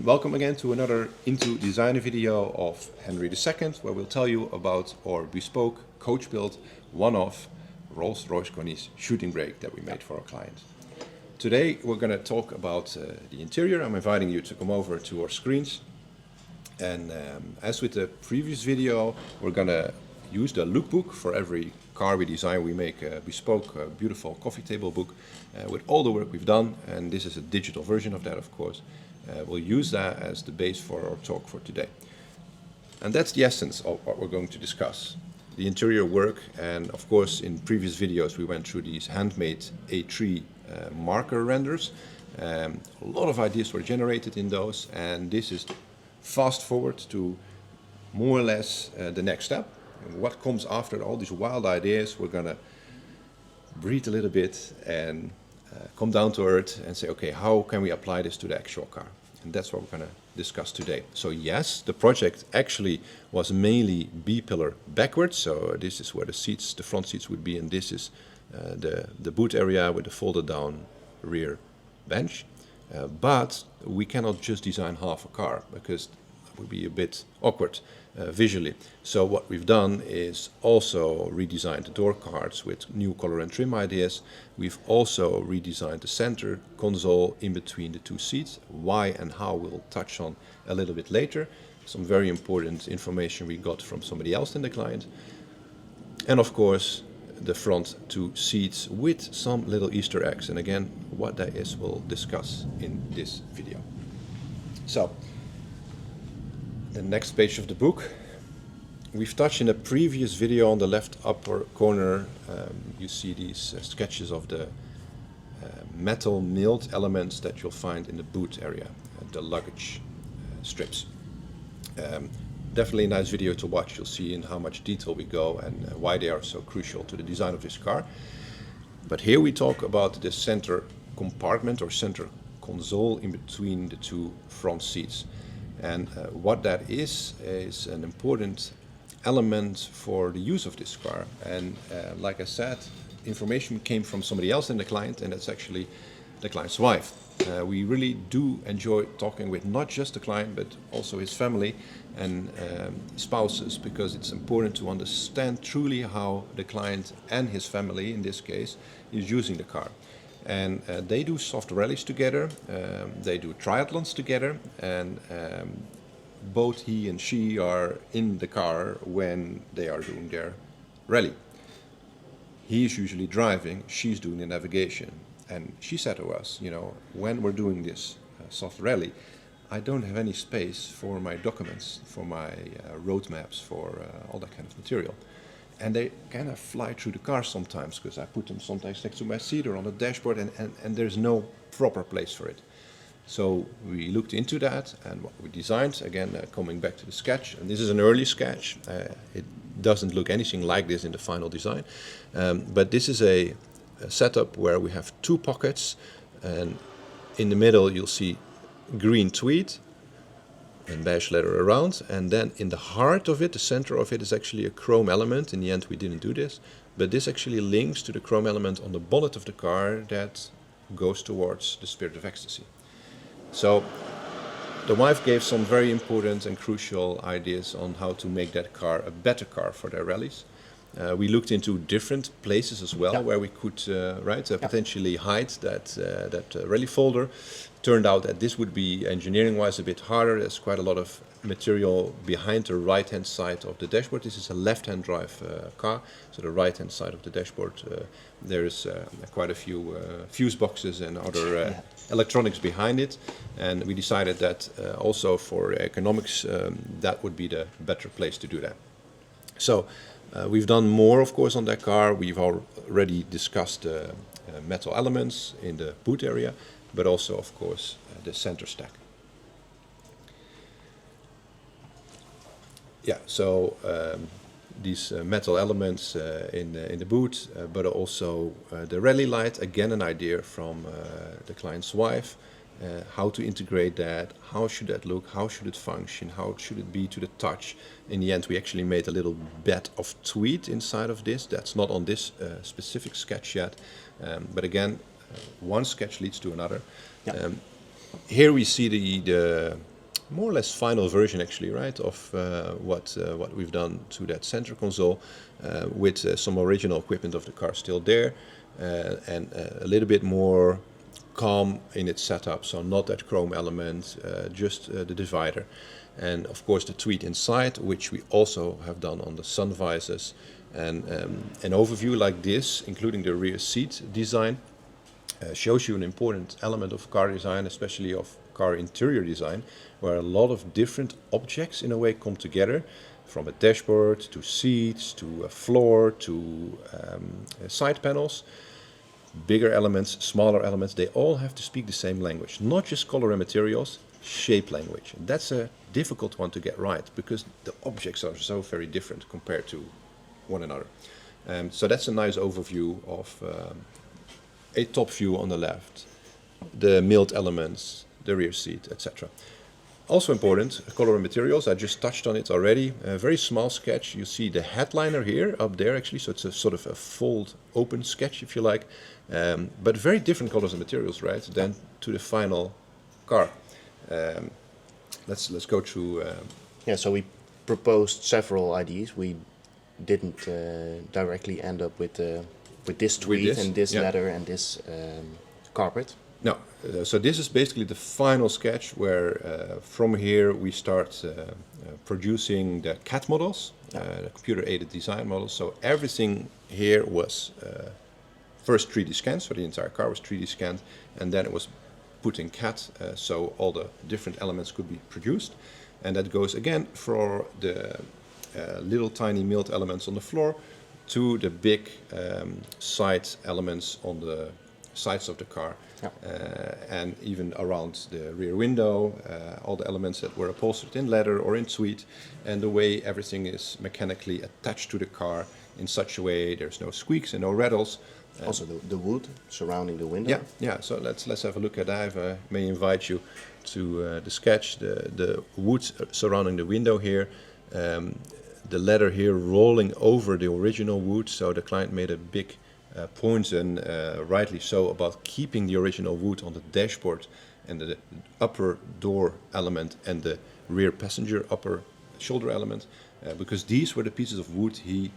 welcome again to another Into Design video of Henry II, where we'll tell you about our bespoke, coach-built, one-off Rolls-Royce Corniche shooting brake that we made for our client. Today we're going to talk about the interior. I'm inviting you to come over to our screens. And as with the previous video, we're going to use the lookbook. For every car we design, we make a bespoke, beautiful coffee table book with all the work we've done. And this is a digital version of that, of course. We'll use that as the base for our talk for today. And that's the essence of what we're going to discuss. The interior work, and of course in previous videos we went through these handmade A3 marker renders. A lot of ideas were generated in those, and this is fast forward to more or less the next step. And what comes after all these wild ideas, we're gonna breathe a little bit and come down to earth and say, okay, how can we apply this to the actual car? And that's what we're going to discuss today. So yes, the project actually was mainly B-pillar backwards. So this is where the seats, the front seats would be, and this is the boot area with the folded down rear bench. But we cannot just design half a car because it would be a bit awkward visually. So what we've done is also redesigned the door cards with new color and trim ideas. We've also redesigned the center console in between the two seats. Why and how we'll touch on a little bit later. Some very important information we got from somebody else in the client. And of course, the front two seats with some little Easter eggs. And again, what that is, we'll discuss in this video. So, the next page of the book. We've touched in a previous video on the left upper corner. You see these sketches of the metal milled elements that you'll find in the boot area, the luggage strips. Definitely a nice video to watch. You'll see in how much detail we go and why they are so crucial to the design of this car. But here we talk about the center compartment or center console in between the two front seats. And what that is an important element for the use of this car. And like I said, information came from somebody else in the client, and that's actually the client's wife. We really do enjoy talking with not just the client, but also his family and spouses, because it's important to understand truly how the client and his family, in this case, is using the car. And they do soft rallies together, they do triathlons together, and both he and she are in the car when they are doing their rally. He's usually driving, she's doing the navigation. And she said to us, you know, when we're doing this soft rally, I don't have any space for my documents, for my road maps, for all that kind of material. And they kind of fly through the car sometimes, because I put them sometimes next to my seat or on the dashboard, and there's no proper place for it. So we looked into that, and what we designed, again, coming back to the sketch, and this is an early sketch. It doesn't look anything like this in the final design, but this is a setup where we have two pockets, and in the middle you'll see green tweed and beige leather around, and then in the heart of it, the center of it, is actually a chrome element. In the end we didn't do this, but this actually links to the chrome element on the bonnet of the car that goes towards the Spirit of Ecstasy. So the wife gave some very important and crucial ideas on how to make that car a better car for their rallies. We looked into different places as well, where we could potentially hide that rally folder. Turned out that this would be engineering-wise a bit harder. There's quite a lot of material behind the right-hand side of the dashboard. This is a left-hand drive car, so the right-hand side of the dashboard there is quite a few fuse boxes and other electronics behind it. And we decided that also for economics that would be the better place to do that. So we've done more, of course, on that car. We've already discussed metal elements in the boot area, but also, of course, the center stack. Yeah, so these metal elements in the boot, but also the rally light, again an idea from the client's wife. How to integrate that, how should that look, how should it function, how should it be to the touch. In the end we actually made a little bed of tweed inside of this. That's not on this specific sketch yet, but again one sketch leads to another. Here we see the more or less final version actually, right, of what we've done to that center console, with some original equipment of the car still there, and a little bit more calm in its setup, so not that chrome element, just the divider. And of course the tweed inside, which we also have done on the sun visors. And an overview like this, including the rear seat design, shows you an important element of car design, especially of car interior design, where a lot of different objects in a way come together, from a dashboard to seats to a floor to side panels. Bigger elements, smaller elements, they all have to speak the same language, not just color and materials, shape language. And that's a difficult one to get right because the objects are so very different compared to one another. So that's a nice overview of a top view on the left, the milled elements, the rear seat, etc. Also important, color and materials, I just touched on it already. A very small sketch, you see the headliner here, up there actually, so it's a sort of a fold open sketch if you like. But very different colors and materials, right, than to the final car. Let's go through. Yeah, so we proposed several ideas. We didn't directly end up with this tweed and this leather and this carpet. No, so this is basically the final sketch where from here we start producing the CAD models, the computer-aided design models. So everything here was first 3D scanned, so the entire car was 3D scanned, and then it was put in CAD, so all the different elements could be produced. And that goes again for the little tiny milled elements on the floor to the big side elements on the sides of the car. And even around the rear window, all the elements that were upholstered in leather or in tweed, and the way everything is mechanically attached to the car in such a way there's no squeaks and no rattles. Also the wood surrounding the window. Yeah. So let's have a look at that. I may invite you to the sketch, the wood surrounding the window here, the leather here rolling over the original wood. So the client made a big point, and rightly so, about keeping the original wood on the dashboard and the upper door element and the rear passenger upper shoulder element, because these were the pieces of wood he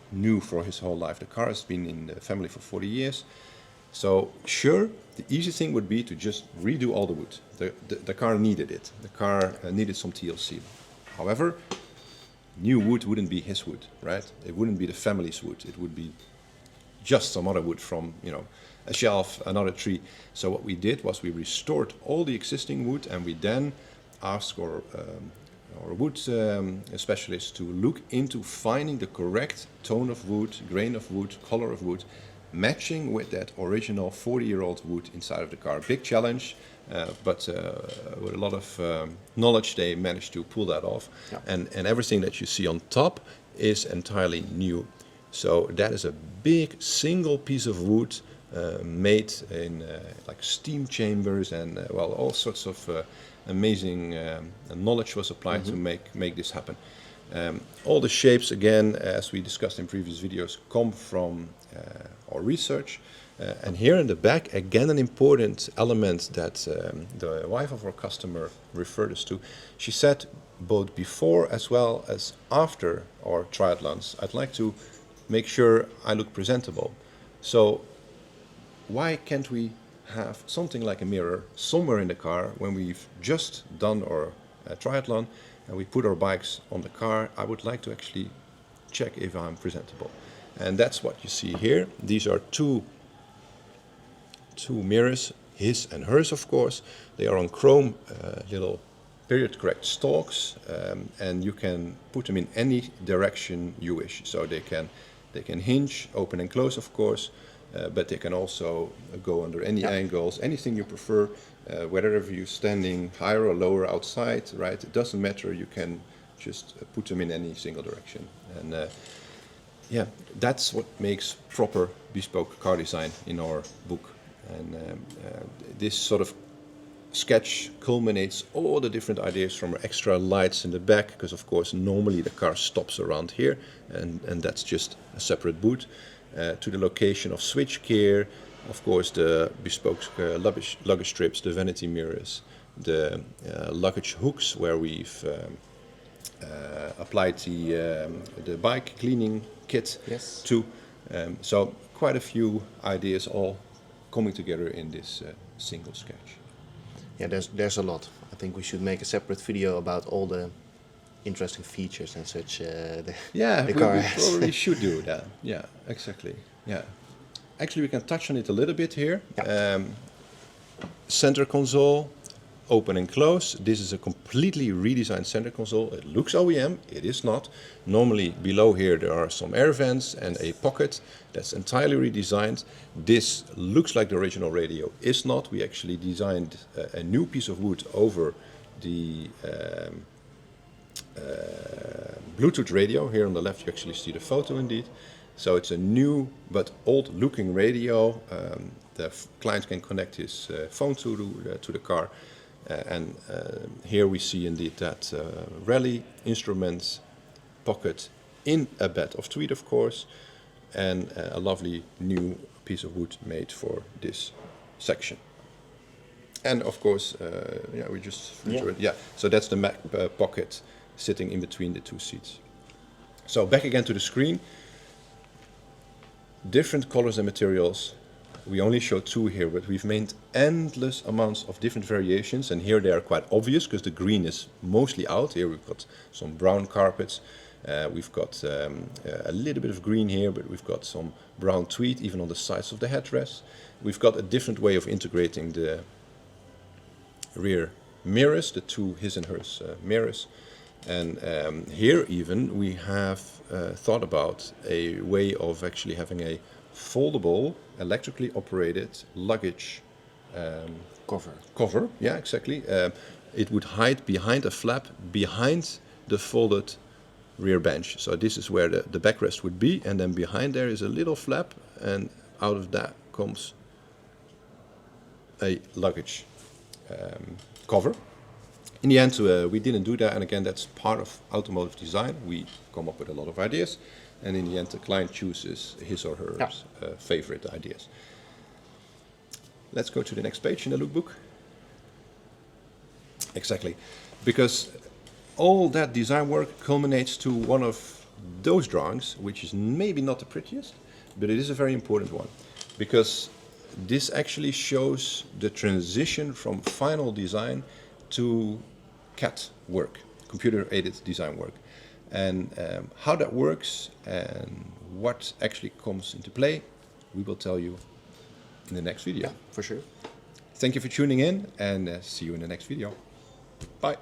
knew for his whole life. The car has been in the family for 40 years. So sure, the easy thing would be to just redo all the wood. The car needed it. The car needed some TLC. However, new wood wouldn't be his wood, right? It wouldn't be the family's wood. It would be just some other wood from, a shelf, another tree. So what we did was we restored all the existing wood, and we then asked our wood specialists to look into finding the correct tone of wood, grain of wood, color of wood, matching with that original 40-year-old wood inside of the car. Big challenge, but with a lot of knowledge they managed to pull that off. Yeah. And everything that you see on top is entirely new. So that is a big single piece of wood made in like steam chambers, and all sorts of amazing knowledge was applied to make this happen. All the shapes, again, as we discussed in previous videos, come from our research. And here in the back, again, an important element that the wife of our customer referred us to. She said, both before as well as after our triathlons, I'd like to make sure I look presentable. So why can't we have something like a mirror somewhere in the car when we've just done our triathlon and we put our bikes on the car? I would like to actually check if I'm presentable. And that's what you see here. These are two mirrors, his and hers, of course. They are on chrome little period correct stalks, and you can put them in any direction you wish. So they can hinge, open and close, of course, but they can also go under any angles, anything you prefer, whether you're standing higher or lower outside, right? It doesn't matter. You can just put them in any single direction. And that's what makes proper bespoke car design in our book. And this sort of sketch culminates all the different ideas from extra lights in the back, because of course normally the car stops around here, and that's just a separate boot, to the location of switch gear, of course the bespoke luggage strips, the vanity mirrors, the luggage hooks where we've applied the bike cleaning kit Yes. to. So quite a few ideas all coming together in this single sketch. Yeah, there's a lot. I think we should make a separate video about all the interesting features and such. The car we has. probably should do that. Yeah, exactly. Yeah, actually, we can touch on it a little bit here. Yeah. Center console, open and close. This is a completely redesigned center console. It looks OEM, it is not. Normally below here there are some air vents and a pocket that's entirely redesigned. This looks like the original radio, is not. We actually designed a new piece of wood over the Bluetooth radio. Here on the left you actually see the photo indeed. So it's a new but old looking radio. The client can connect his phone to the car. And here we see indeed that rally instruments pocket in a bed of tweed, of course, and a lovely new piece of wood made for this section. And of course, we just featured, so that's the Mac pocket sitting in between the two seats. So back again to the screen. Different colors and materials. We only show two here, but we've made endless amounts of different variations, and here they are quite obvious because the green is mostly out. Here we've got some brown carpets, we've got a little bit of green here, but we've got some brown tweed even on the sides of the headrest. We've got a different way of integrating the rear mirrors, the two his and hers mirrors. And here even we have thought about a way of actually having a foldable, electrically operated luggage cover. Yeah, exactly. It would hide behind a flap behind the folded rear bench. So this is where the backrest would be, and then behind there is a little flap, and out of that comes a luggage cover. In the end, we didn't do that, and again, that's part of automotive design. We come up with a lot of ideas, and in the end, the client chooses his or her favorite ideas. Let's go to the next page in the lookbook. Exactly, because all that design work culminates to one of those drawings, which is maybe not the prettiest, but it is a very important one, because this actually shows the transition from final design to CAD work, computer-aided design work, and how that works and what actually comes into play, we will tell you in the next video. Yeah, for sure. Thank you for tuning in, and see you in the next video. Bye.